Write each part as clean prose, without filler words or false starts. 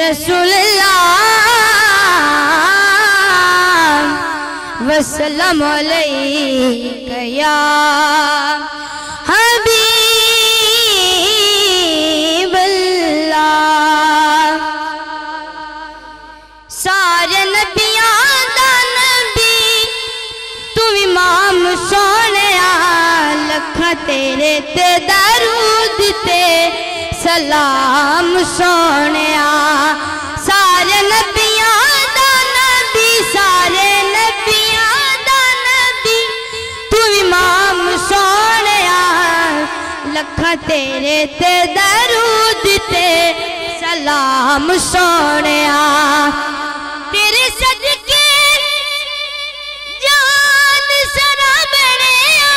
रसूलल्लाह वसल्लम अलैका या हबीबल्लाह। सारे नबियां दा नबी तू इमाम सोहणिया, लखां तेरे ते दरूद ते सलाम सोहणिया। सारे नबियां दा नबी, सारे नबियां दा नबी तू इमाम सोहणिया, लखां तेरे ते दरूद ते सलाम सोहणिया। तेरे सदके जान सरा बनिया,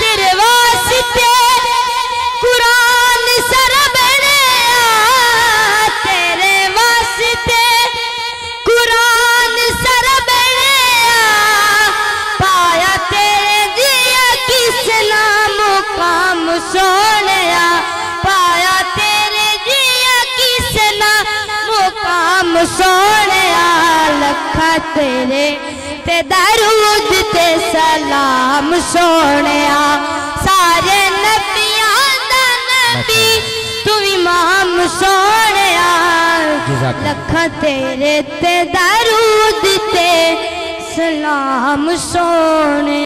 तेरे वास्ते कुरान सरा बनिया, तेरे वास्ते कुरान सरा बनिया। पाया तेरे जिया किस नाम मुकाम सोहणिया, पाया तेरे जिया किस नाम मुकाम सोहणिया। लखां तेरे ते दरूद ते सलाम सोहणिया। सारे नबियां दा नबी तू इमाम सोहणिया, लखां तेरे ते दरूद ते सलाम सोहणिया।